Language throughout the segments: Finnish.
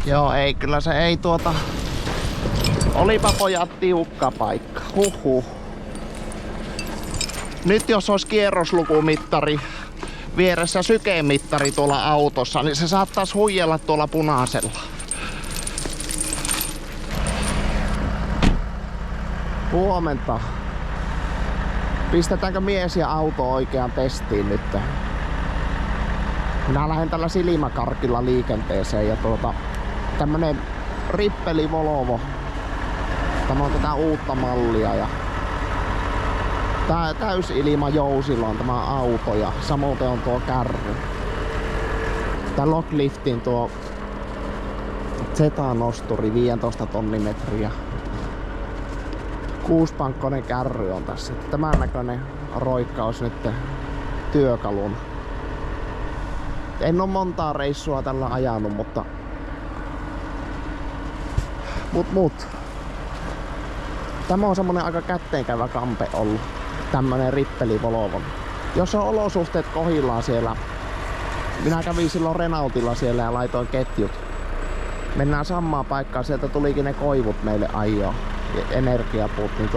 Joo, ei kyllä se ei Olipa pojat tiukka paikka. Huhhuh. Nyt jos olisi kierroslukumittari vieressä sykemittari tuolla autossa, niin se saattaisi huijella tuolla punaisella. Huomenta. Pistetäänkö mies ja auto oikeaan testiin nyt? Minä lähden tällä silmäkarkilla liikenteeseen ja tämmönen rippeli Volvo. Tämä on tätä uutta mallia ja täysilma jousilla on tämä auto ja samoin on tuo kärry. Tää Lockliftin tuo Z-nosturi 15 tonnimetriä. 6-pankkonen kärry on tässä. Tämän näköinen roikkaus nyt työkalun. En oo montaa reissua tällä ajanut, mutta tämä on semmonen aika kätteenkäyvä kampe ollut. Tämmönen rippeli Volvo. Jos on olosuhteet kohillaan siellä. Minä kävin silloin Renaultilla siellä ja laitoin ketjut. Mennään samaan paikkaan, sieltä tulikin ne koivut meille ajoon. Energiapuut, niin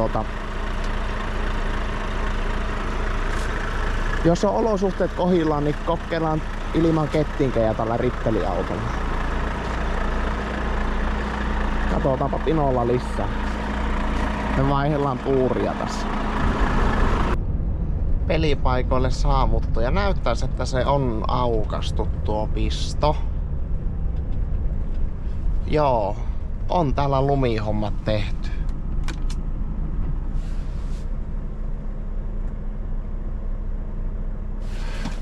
jos on olosuhteet kohillaan, niin kokeillaan ilman kettinkejä tällä rippeliautolla. Katsotaanpa pinolla lisää. Me vaihdellaan puuria tässä. Pelipaikoille saavuttu ja näyttäisi, että se on aukastu tuo pisto. Joo, on täällä lumihommat tehty.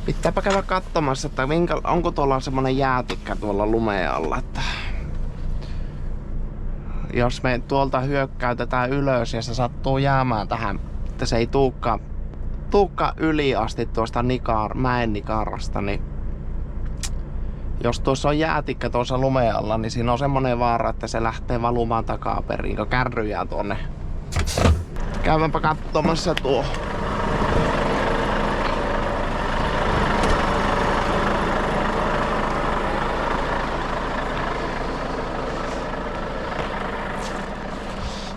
Pitääpä käydä katsomassa, että onko tuolla semmonen jäätikkä tuolla lumeen alla, että jos me tuolta hyökkäytetään ylös ja se sattuu jäämään tähän, että se ei tuukka yli asti tuosta mäen nikarasta, niin jos tuossa on jäätikkä tuossa lumeen alla, niin siinä on semmonen vaara, että se lähtee valumaan takaperin, kun kärry jää tuonne. Käydäänpä katsomassa tuo.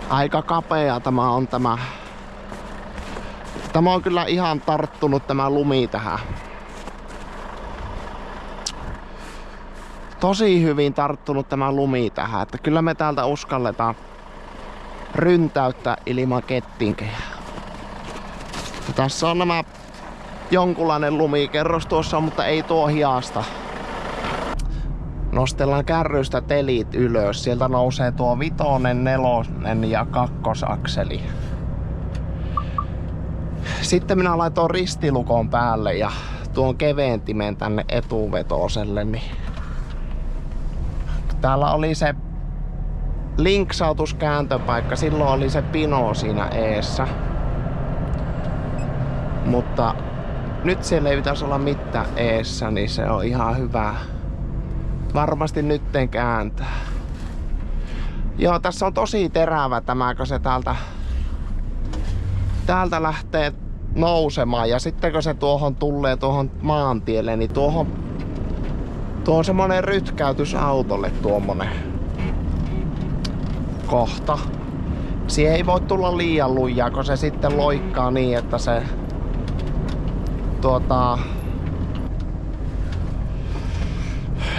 Aika kapea tämä on tämä. Tämä on kyllä ihan tarttunut tämä lumi tähän. Tosi hyvin tarttunut tämä lumi tähän, että kyllä me täältä uskalletaan ryntäyttää ilman kettinkejä. Ja tässä on nämä jonkunlainen lumikerros tuossa, mutta ei tuo hiasta. Nostellaan kärrystä telit ylös. Sieltä nousee tuo 5, 4 ja 2 akseli. Sitten minä laitoin ristilukon päälle ja tuon keventimen tänne etuvetoselle. Niin täällä oli se linksautuskääntöpaikka. Silloin oli se pino siinä eessä. Mutta nyt siellä ei pitäisi olla mitään eessä, niin se on ihan hyvä. Varmasti nytten kääntää. Joo, tässä on tosi terävä tämä, kun se täältä lähtee nousemaan. Ja sitten kun se tulee tuohon maantielle, niin tuo on semmonen rytkäytys autolle tuommoinen kohta. Siihen ei voi tulla liian lujaa, kun se sitten loikkaa niin, että se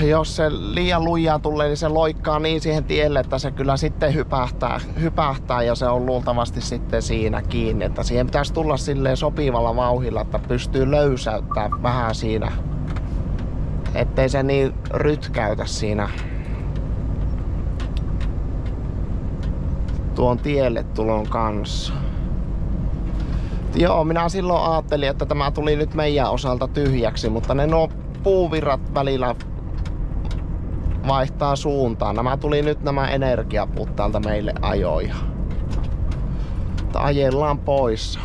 jos se liian lujaa tulee, niin se loikkaa niin siihen tielle, että se kyllä sitten hypähtää ja se on luultavasti sitten siinä kiinni. Että siihen pitäisi tulla silleen sopivalla vauhdilla, että pystyy löysäyttämään vähän siinä. Ettei se niin rytkäytä siinä tuon tielle tulon kanssa. Joo, minä silloin ajattelin, että tämä tuli nyt meidän osalta tyhjäksi, mutta nuo puuvirrat välillä vaihtaa suuntaan. Nämä energiapuut täältä meille ajoja. Ajellaan pois.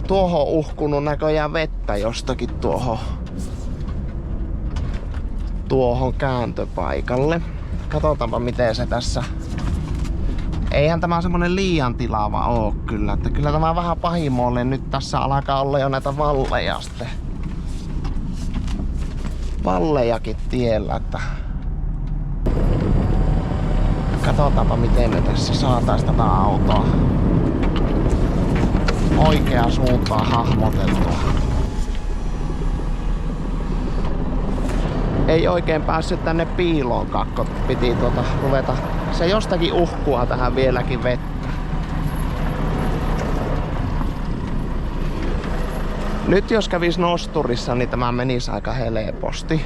Tuohon on uhkunut näköjään vettä jostakin tuohon kääntöpaikalle. Katsotaanpa miten se tässä. Eihän tämä semmonen liian tilava oo kyllä. Että kyllä tämä vähän pahimmoille nyt tässä alkaa olla jo näitä valleja sitten. vallejakin tiellä, että katsotaanpa miten me tässä saatais tätä autoa oikeaan suuntaan hahmoteltua. Ei oikein päässyt tänne piiloon kakko. Piti ruveta. Se jostakin uhkua tähän vieläkin vettä. Nyt jos kävis nosturissa, niin tämä menisi aika helposti.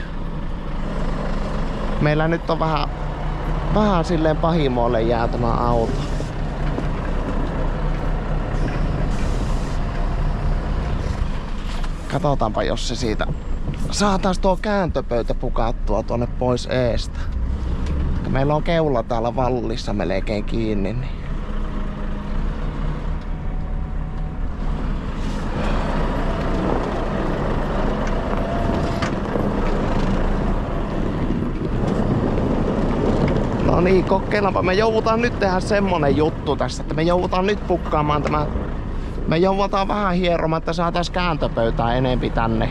Meillä nyt on vähän silleen pahimoille jää tämä auto. Katsotaanpa jos se siitä saatais tuo kääntöpöytä pukattua tuonne pois eestä. Meillä on keula täällä vallissa melkein kiinni. Niin. No niin, kokeillaanpa. Me joudutaan nyt tehdä semmonen juttu tässä, että me joudutaan nyt pukkaamaan tämä. Me joudutaan vähän hieromaan, että saatais kääntöpöytää enempi tänne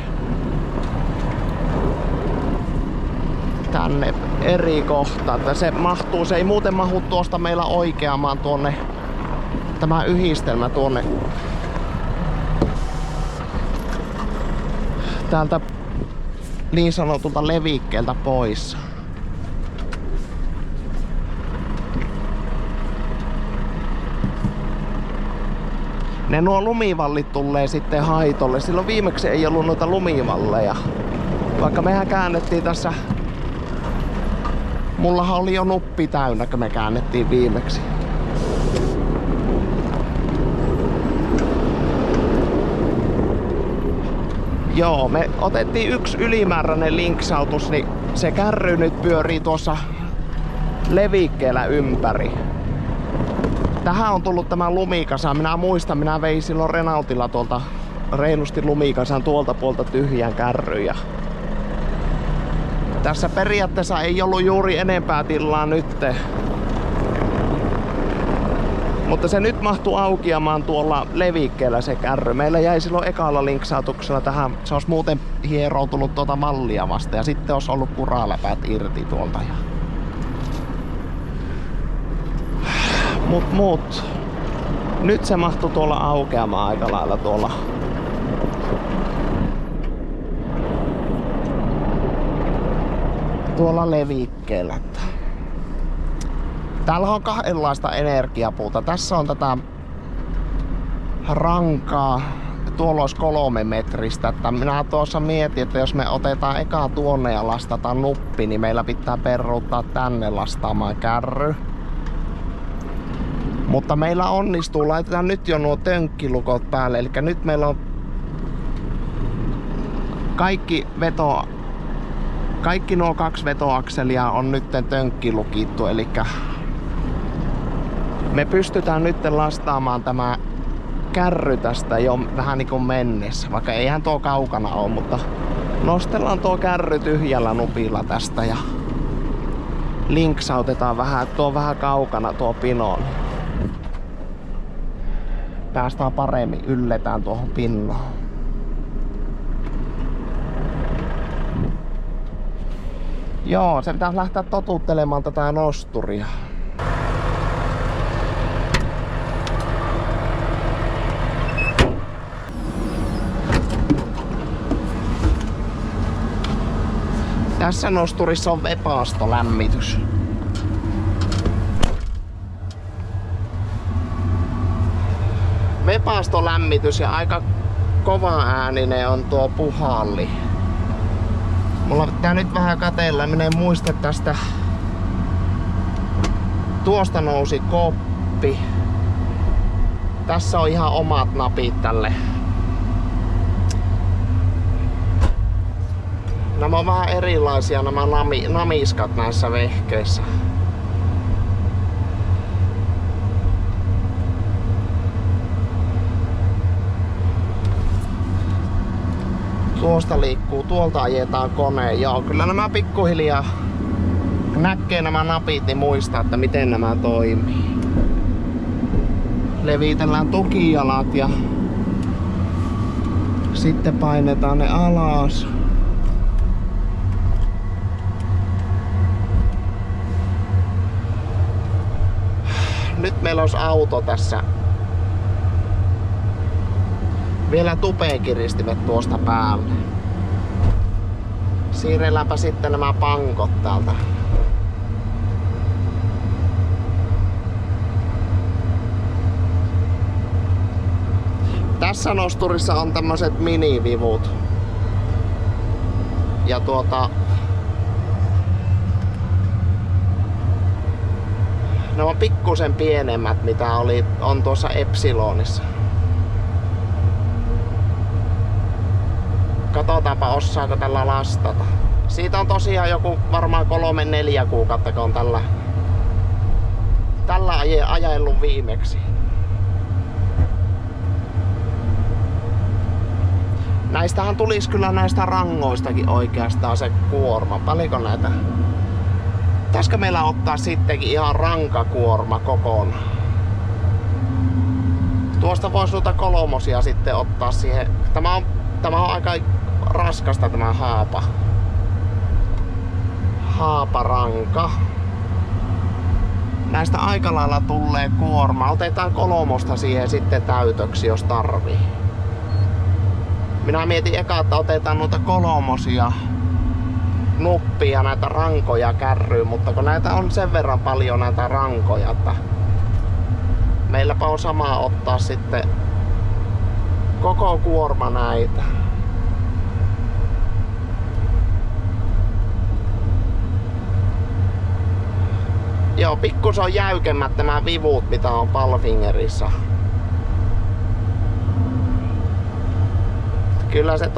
eri kohtaan. Että se mahtuu, se ei muuten mahdu tuosta meillä oikeamaan tuonne, tämä yhdistelmä tuonne täältä niin sanotulta levikkeeltä pois. Nuo lumivallit tulee sitten haitolle. Silloin viimeksi ei ollut noita lumivalleja. Vaikka mehän käännettiin tässä. Mullahan oli jo nuppi täynnä, kun me käännettiin viimeksi. Joo, me otettiin yksi ylimääräinen linksautus, niin se kärry nyt pyörii tuossa levikkeellä ympäri. Tähän on tullut tämä lumikasa. Minä muistan, minä vein silloin Renaultilla tuolta reilusti lumikasan tuolta puolta tyhjän kärryjä. Tässä periaatteessa ei ollut juuri enempää tilaa nytte. Mutta se nyt mahtuu aukeamaan tuolla levikkeellä se kärry. Meillä jäi silloin ekalla linksautuksella tähän. Se olisi muuten hieroutunut tuota mallia vasta ja sitten olisi ollut kuraläpäät irti tuolta. Mut. Nyt se mahtui tuolla aukeamaan aika lailla tuolla levikkeellä. Täällä on kahdenlaista energiapuuta. Tässä on tätä rankaa. Tuolla olisi 3 metristä. Että minä tuossa mietin, että jos me otetaan eka tuonne ja lastataan nuppi, niin meillä pitää peruuttaa tänne lastaamaan kärry. Mutta meillä onnistuu. Laitetaan nyt jo nuo tönkkilukot päälle. Eli nyt meillä on kaikki nuo 2 vetoakselia on nyt tönkkilukittu. Eli me pystytään nyt lastaamaan tämä kärry tästä jo vähän niin kuin mennessä. Vaikka eihän tuo kaukana ole, mutta nostellaan tuo kärry tyhjällä nupilla tästä ja linksautetaan vähän, että tuo on vähän kaukana tuo pinoon. Päästään paremmin, ylletään tuohon pinnoon. Joo, se pitäisi lähteä totuttelemaan tätä nosturia. Tässä nosturissa on vepaastolämmitys. Vepaastolämmitys ja aika kova ääninen on tuo puhalli. Mulla pitää nyt vähän katsella, minä en muista tästä. Tuosta nousi koppi. Tässä on ihan omat napit tälle. Nämä on vähän erilaisia nämä namiskat näissä vehkeissä. Tuosta liikkuu, tuolta ajetaan kone. Joo, kyllä nämä pikkuhiljaa näkee nämä napit, niin muistaa, että miten nämä toimii. Levitellään tukijalat ja sitten painetaan ne alas. nyt meillä olisi auto tässä. Vielä tupeenkiristimet tuosta päälle. Siirrelläänpä sitten nämä pankot täältä. Tässä nosturissa on tämmöiset minivivut. Ja ne on pikkusen pienemmät mitä on tuossa Epsilonissa. Katsotaanpa osaako tällä lastata. Siitä on tosiaan joku varmaan 3-4 kuukautta kun on tällä ajellut viimeksi. Näistähän tulisi kyllä näistä rangoistakin oikeastaan se kuorma. Paljonko näitä? Pitäisikö meillä ottaa sittenkin ihan rankakuorma kokonaan? Tuosta voisi noita kolmosia sitten ottaa siihen. Tämä on aika raskasta tämä haaparanka. Näistä aika lailla tulee kuorma. Otetaan kolmosta siihen sitten täytöksi jos tarvii. Minä mietin eka, että otetaan noita kolmosia nuppia näitä rankoja kärryyn, mutta kun näitä on sen verran paljon näitä rankoja, että meilläpä on sama ottaa sitten koko kuorma näitä. Joo, pikkusen on jäykemmät nämä vivut mitä on Palfingerissa. Kyllä se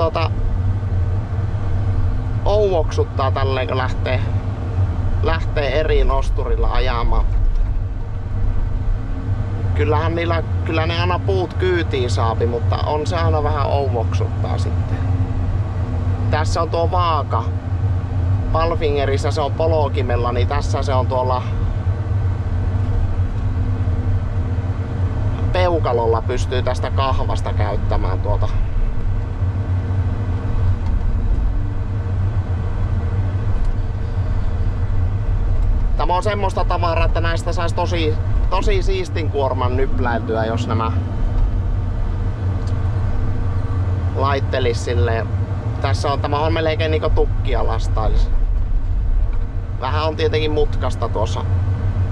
ouvoksuttaa tälleen kun lähtee eri nosturilla ajamaan. Kyllä ne aina puut kyytiin saapi, mutta on se aina vähän ouvoksuttaa sitten. Tässä on tuo vaaka. Palfingerissä se on polokimella, niin tässä se on tuolla peukalolla pystyy tästä kahvasta käyttämään tuota. Tämä on semmoista tavaraa, että näistä saisi tosi siistin kuorman nypläiltyä, jos nämä laittelis silleen. Tämä on melkein niinku tukkia lastailisi. Vähän on tietenkin mutkasta tuossa.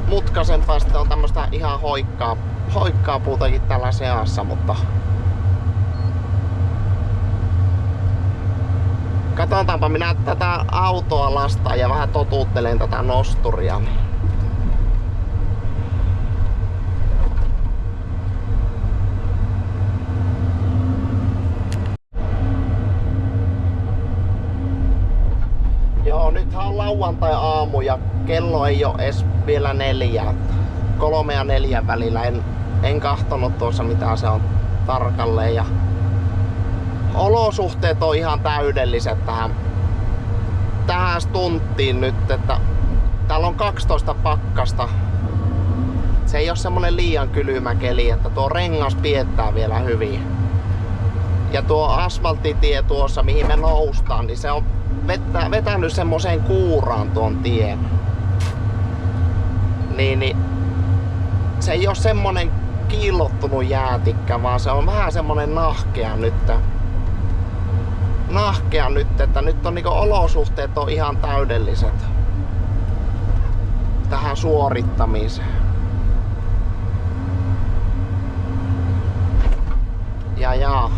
Mutkasempaa sitten on tämmöstä ihan hoikkaa puutakin tällä seassa, mutta katsotaanpa minä tätä autoa lastaan ja vähän totuuttelen tätä nosturia. Joo, nythän on lauantai-aamu ja kello ei ole edes vielä 4. 3 ja 4 välillä. En kahtonut tuossa mitä se on tarkalleen. Ja olosuhteet on ihan täydelliset tähän stunttiin nyt, että täällä on 12 pakkasta. Se ei ole semmonen liian kylmä keli, että tuo rengas piettää vielä hyvin. Ja tuo asfalttitie tuossa mihin me noustaan, niin se on vetänyt semmoseen kuuraan tuon tien. Niin se ei oo semmonen kiillottunut jäätikkä, vaan se on vähän semmonen nahkea nyt, että nyt on niinku olosuhteet on ihan täydelliset tähän suorittamiseen. Ja.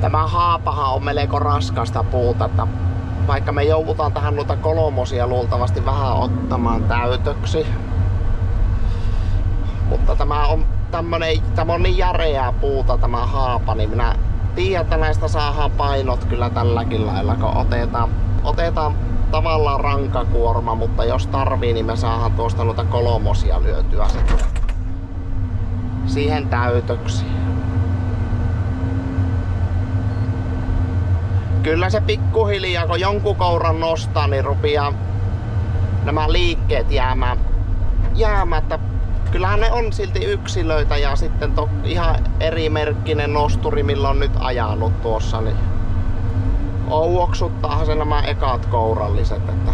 Tämä haapahan on melko raskasta puuta, että vaikka me joudutaan tähän noita kolmosia luultavasti vähän ottamaan täytöksi. Mutta tämä on niin järeää puuta tämä haapa, niin minä tiedän, että näistä saadaan painot kyllä tälläkin lailla, kun otetaan tavallaan rankakuorma, mutta jos tarvii, niin me saadaan tuosta noita kolmosia lyötyä siihen täytöksi. Kyllä se pikkuhiljaa, kun jonkun kouran nostaa, niin rupeaa nämä liikkeet jäämättä. Kyllähän ne on silti yksilöitä ja sitten ihan eri merkkinen nosturi, millä on nyt ajanut tuossa. Niin Ouoksuttaahan se nämä ekat kouralliset, että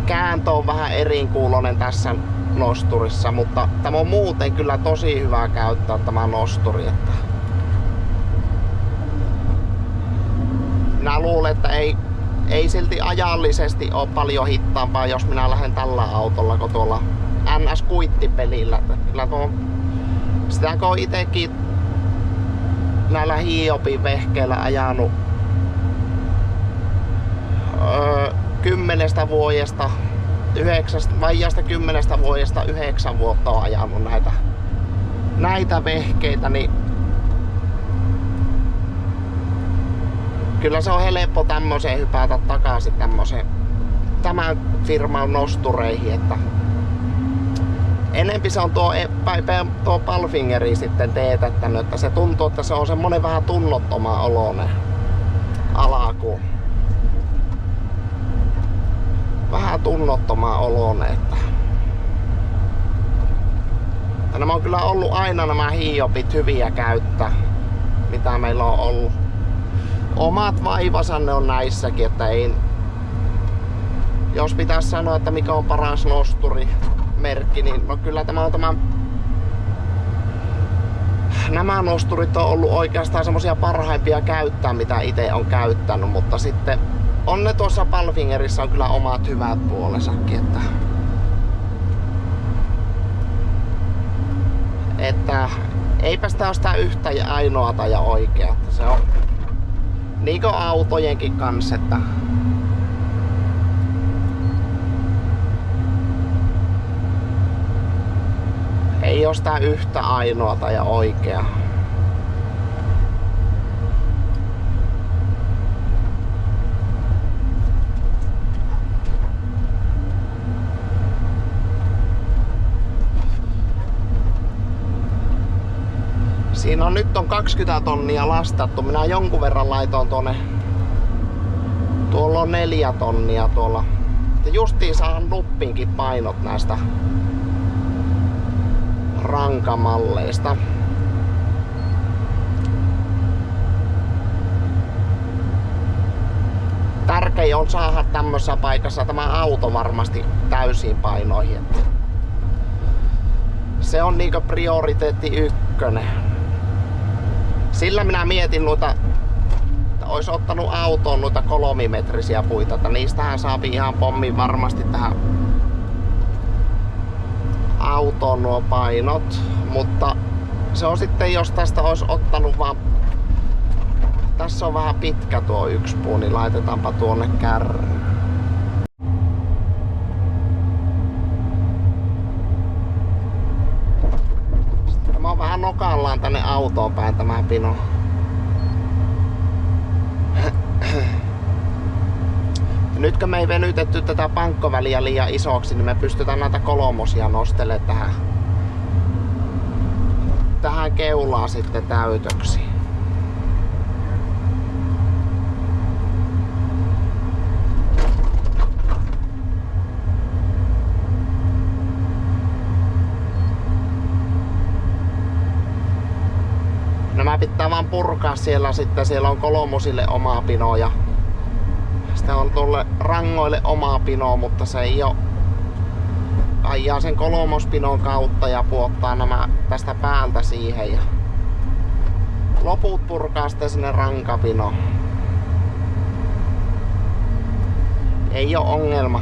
kääntö on vähän erinkuuloinen tässä nosturissa, mutta tämä on muuten kyllä tosi hyvä käyttää tämä nosturi, että minä luulen, että ei silti ajallisesti ole paljon hittaampaa, jos minä lähden tällä autolla, kun tuolla NS-kuittipelillä. Kyllä tuo, sitä kun on itekin näillä Hiopin vehkeillä ajanut 10 vuodesta, vajaasta 10 vuodesta 9 vuotta on ajanut näitä vehkeitä, niin kyllä se on helppo tämmöiseen hypätä takaisin tämän firman nostureihin, että enempi se on tuo Palfingeri sitten teetättänyt, että se tuntuu, että se on semmonen vähän tunnottoman oloinen alaku. Vähän tunnottoman oloinen, että nämä on kyllä ollut aina nämä Hiopit hyviä käyttää, mitä meillä on ollut. Omat vaivansa ne on näissäkin, että ei, jos pitäisi sanoa, että mikä on paras nosturimerkki, niin no kyllä tämä on nämä nosturit on ollut oikeastaan semmosia parhaimpia käyttää, mitä itse on käyttänyt, mutta sitten on ne tuossa Palfingerissä on kyllä omat hyvät puolensakin, että eipä sitä ole sitä yhtä ja ainoata ja oikeaa. Se on niinku autojenkin kanssa, että ei oo sitä yhtä ainoata ja oikeaa. Siinä on nyt 20 tonnia lastattu. Minä jonkun verran laitoin tuonne. Tuolla on 4 tonnia tuolla. Ja justiin saan nuppinkin painot näistä rankamalleista. Tärkein on saada tämmössä paikassa tämä auto varmasti täysiin painoihin. Se on niinku prioriteetti 1. Sillä minä mietin noita, että olisi ottanut autoon noita 3-metrisiä puita, että niistähän saa ihan pommin varmasti tähän autoon nuo painot, mutta se on sitten, jos tästä olisi ottanut vaan, tässä on vähän pitkä tuo 1 puu, niin laitetaanpa tuonne kärryyn. Tämä on vähän nokallaan tänne autoon päin tämä pino. Nyt me ei venytetty tätä pankkoväliä liian isoksi, niin me pystytään näitä 3 nostelemaan tähän keulaan sitten täytöksi. Nämä pitää vaan purkaa siellä sitten, siellä on 3 oma pino ja sitten on tuolle rangoille oma pino, mutta se ei oo, ajaa sen 3 pinon kautta ja puottaa nämä tästä päältä siihen ja loput purkaa sitten sinne rankapinoon. Ei oo ongelma.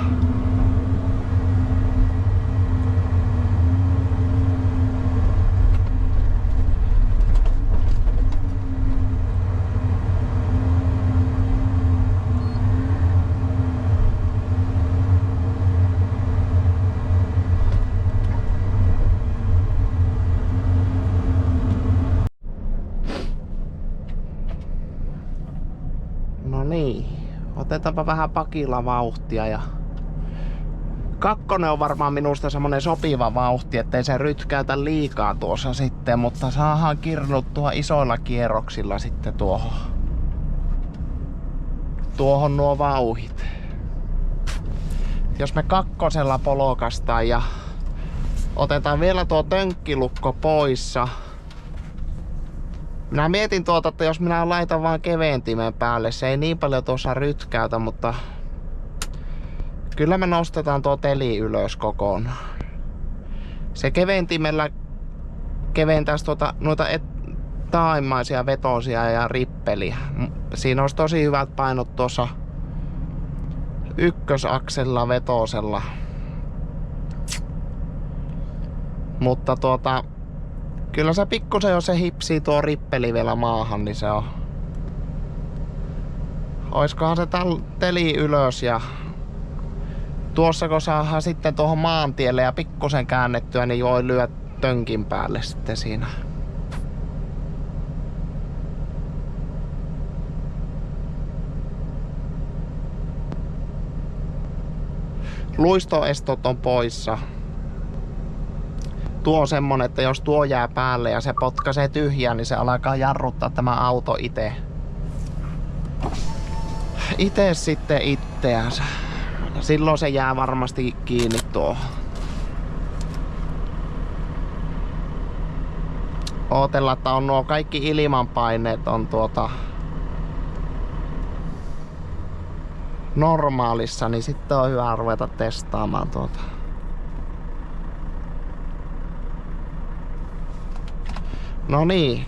Niin, otetaanpa vähän pakilla vauhtia ja 2 on varmaan minusta semmonen sopiva vauhti, ettei se rytkäytä liikaa tuossa sitten, mutta saadaan kirnuttua isoilla kierroksilla sitten tuohon nuo vauhit. Jos me 2 polokastaan ja otetaan vielä tuo tönkkilukko poissa, Minä mietin että jos minä laitan vaan keventimen päälle, se ei niin paljon tuossa rytkäytä, mutta kyllä me nostetaan tuo teli ylös kokonaan. Se keventimellä keventäisi noita taimaisia vetosia ja rippeliä. Siinä olisi tosi hyvät painot tuossa ykkösaksella vetosella. Mutta kyllä se pikkusen, jos se hipsii tuo rippeli vielä maahan, niin se on. Oiskohan se teli ylös ja tuossa kun saadaan sitten tuohon maantielle ja pikkusen käännettyä, niin voi lyödä tönkin päälle sitten siinä. Luistoestot on poissa. Tuo on semmonen, että jos tuo jää päälle ja se potkaisee tyhjään, niin se alkaa jarruttaa tämä auto itse sitten itteänsä. Silloin se jää varmasti kiinni tuohon. Ootella, että on nuo kaikki ilmanpaineet on normaalissa, niin sitten on hyvä ruveta testaamaan No niin,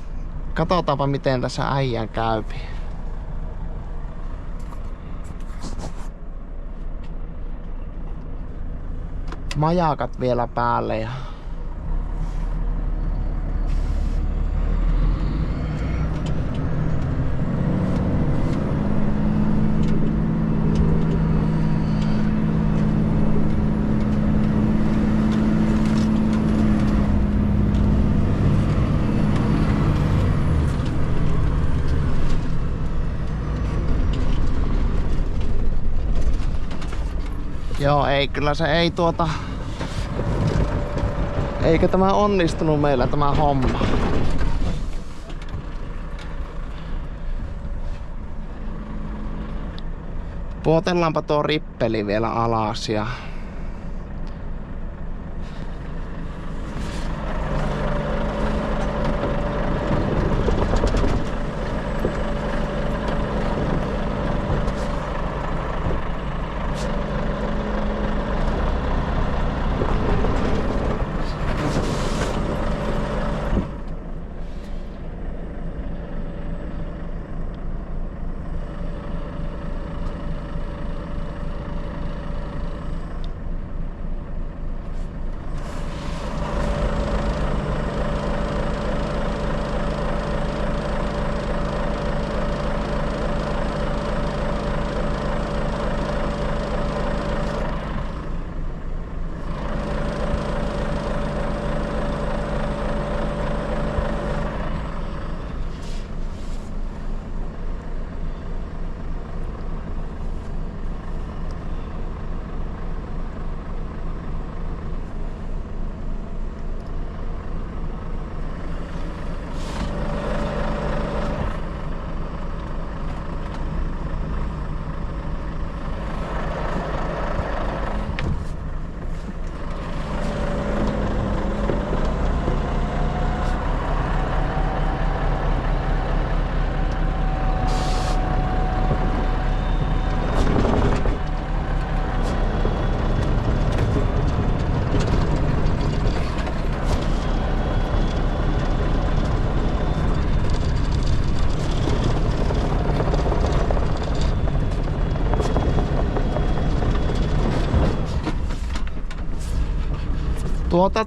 katsotaanpa miten tässä äijän käypi. Majakat vielä päälle ja joo, ei kyllä se ei Eikö tämä onnistunut meillä tämä homma? Puotellaanpa tuo rippeli vielä alas ja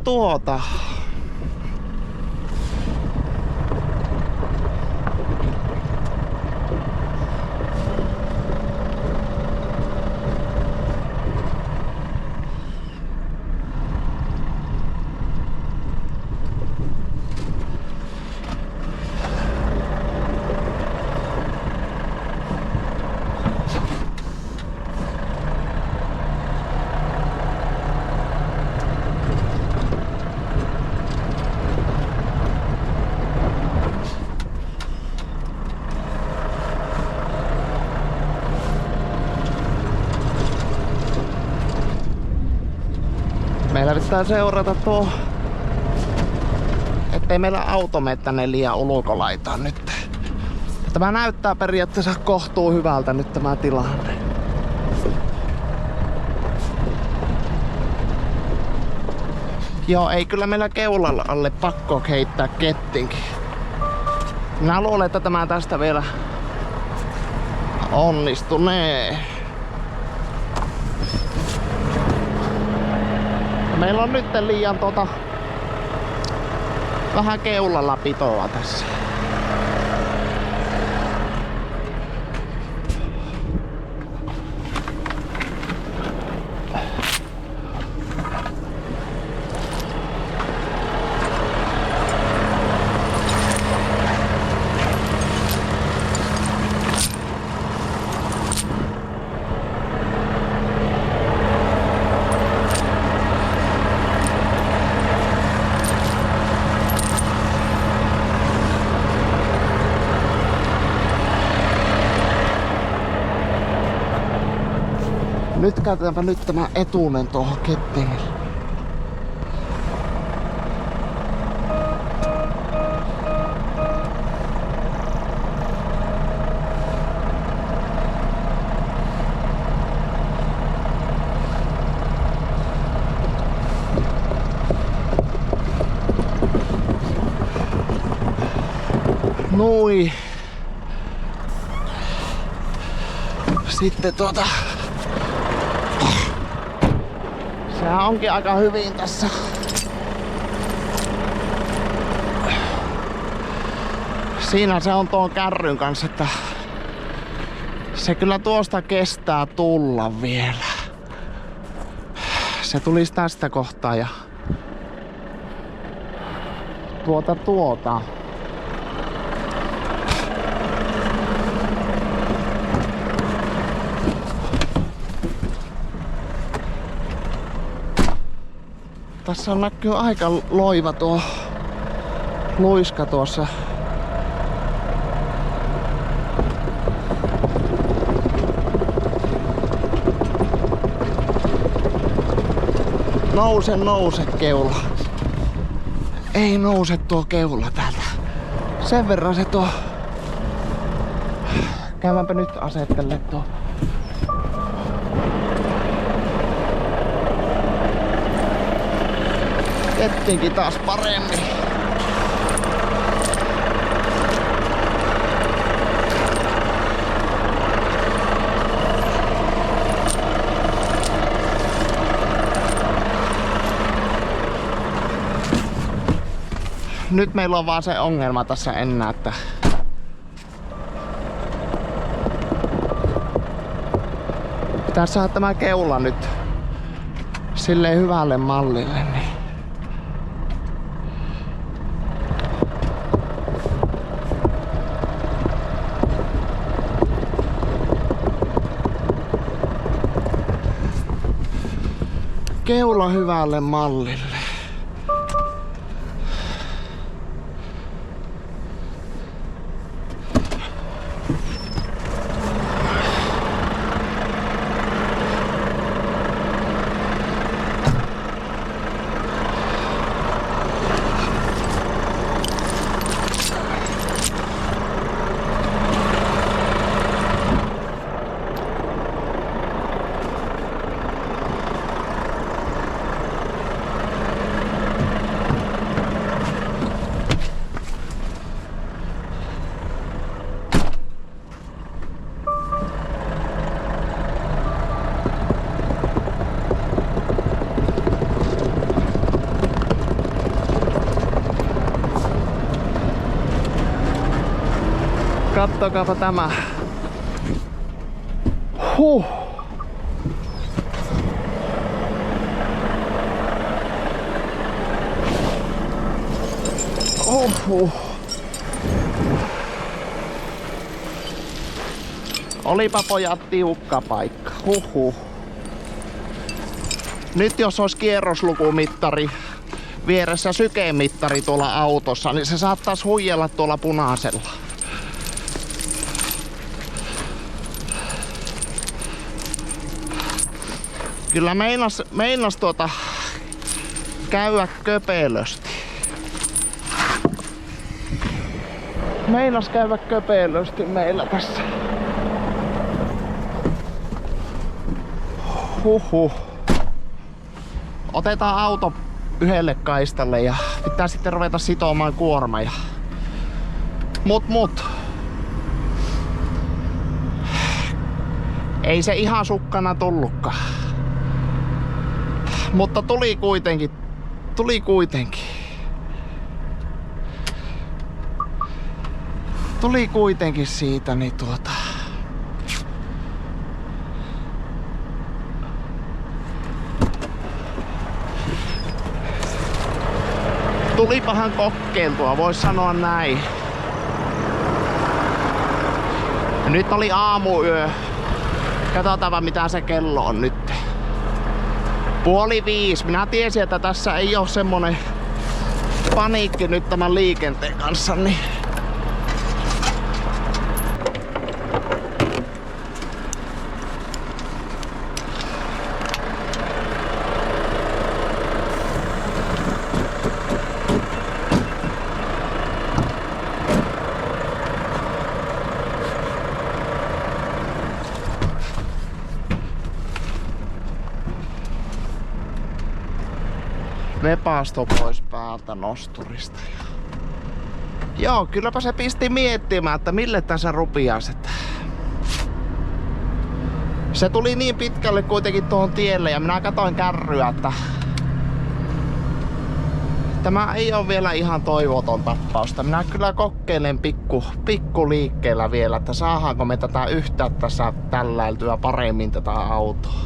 tuota. Meillä pitää seurata ettei meillä auto mene tänne liian ulkolaitaan nyt. Tämä näyttää periaatteessa kohtuu hyvältä nyt tämä tilanne. Joo, ei kyllä meillä keulalla alle pakko heittää kettinkin. Minä luulen, että tämä tästä vielä onnistunee. Meillä on nyt liian vähän keulalla pitoa tässä. Nyt käytetäänpä nyt tämä etunen tuohon kettingille. Nui. Sitten sehän onkin aika hyvin tässä. Siinä se on tuon kärryn kanssa, että se kyllä tuosta kestää tulla vielä. Se tulisi tästä kohtaa ja tuota. Tässä näkyy aika loiva tuo luiska tuossa. Nouse keula. Ei nouse tuo keula täältä. Sen verran se tuo. Käydäänpä nyt asettele tuo. Kettinkin taas paremmin. Nyt meillä on vaan se ongelma tässä enää, että pitää saada tämä keula nyt silleen hyvälle mallille. Niin. Keula hyvälle mallille. Kattokaapa tämä. Olipa pojat tiukka paikka. Nyt jos olisi kierroslukumittari vieressä sykemittari tuolla autossa, niin se saattaisi huijella tuolla punaisella. Kyllä meinas käydä köpelösti. Meinas käydä köpelösti meillä tässä. Huhhuh. Otetaan auto yhdelle kaistalle ja pitää sitten ruveta sitomaan kuorma ja mut. Ei se ihan sukkana tullutkaan. Mutta tuli kuitenkin. Tuli kuitenkin siitä, niin tulipahan kokeiltua, vois sanoa näin. Ja nyt oli aamuyö. Katsotaan mitä se kello on nyt. 4:30. Minä tiesin, että tässä ei oo semmonen paniikki nyt tämän liikenteen kanssa, niin vepasto pois päältä nosturista. Joo, kylläpä se pisti miettimään, että mille tässä rupias. Se tuli niin pitkälle kuitenkin tuohon tielle ja minä katsoin kärryä, että tämä ei ole vielä ihan toivoton tappausta. Minä kyllä kokeilen pikku liikkeellä vielä, että saadaanko me tätä yhtään tässä tälläiltyä paremmin tätä autoa.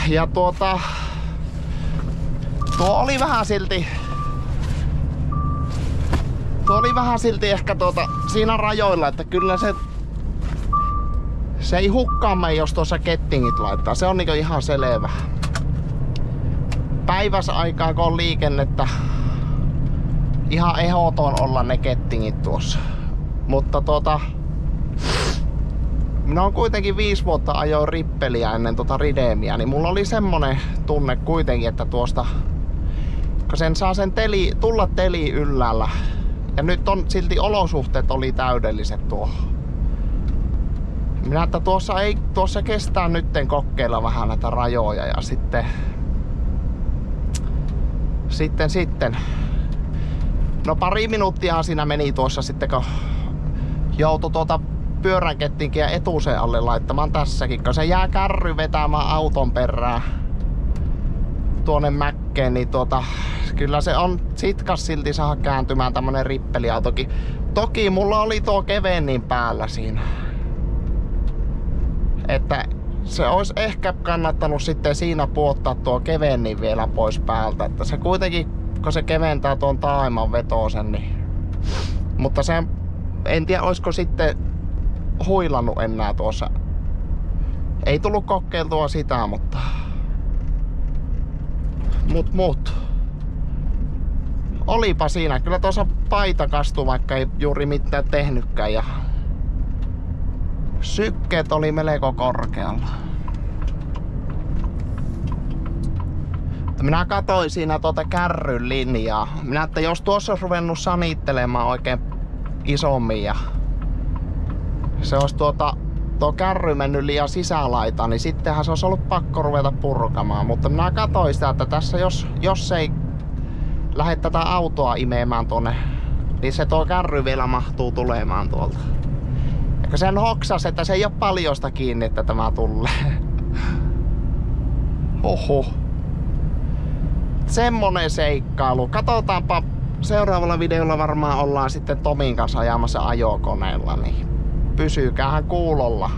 Ja tuo oli vähän silti ehkä siinä rajoilla, että kyllä se ei hukkaamme, jos tuossa kettingit laittaa. Se on niinku ihan selvä. Päiväsaikaa kun on liikennettä, ihan ehdoton olla ne kettingit tuossa. Mutta minä on kuitenkin 5 vuotta ajoin rippeliä ennen Ridemiä, niin mulla oli semmonen tunne kuitenkin, että tuosta kun sen saa tulla teli yllällä. Ja nyt on silti olosuhteet oli täydelliset tuohon. Minä että tuossa kestää nytten kokeilla vähän näitä rajoja ja sitten. No pari minuuttia siinä meni tuossa sitten kun joutui pyörän kettinkiä etuseen alle laittamaan tässäkin, kun se jää kärry vetämään auton perään tuonne mäkkeen, niin kyllä se on sitkas silti saada kääntymään tämmönen rippeliautokin. Toki mulla oli tuo kevennin päällä siinä. Että se olisi ehkä kannattanut sitten siinä puottaa tuo kevennin vielä pois päältä. Että se kuitenkin, kun se keventää tuon taaeman vetosen, niin. Mutta se, en tiedä olisiko sitten huilannut enää tuossa. Ei tullut kokeiltua sitä, mutta olipa siinä. Kyllä tuossa paita kastui, vaikka ei juuri mitään tehnytkään. Ja sykkeet oli melko korkealla. Minä katsoin siinä kärryn linjaa. Minä että jos tuossa olisi ruvennut sanittelemaan oikein isommin ja se olisi tuo kärry mennyt liian sisälaitaan, niin sittenhän se olisi ollut pakko ruveta purkamaan. Mutta minä katsoin sitä, että tässä jos ei lähde tätä autoa imemään tonne, niin se tuo kärry vielä mahtuu tulemaan tuolta. Ja sen hoksas, että se ei ole paljosta kiinni, että tämä tulee. Oho. Semmonen seikkailu. Katsotaanpa, seuraavalla videolla varmaan ollaan sitten Tomin kanssa ajamassa ajokoneella, niin pysykäähän kuulolla.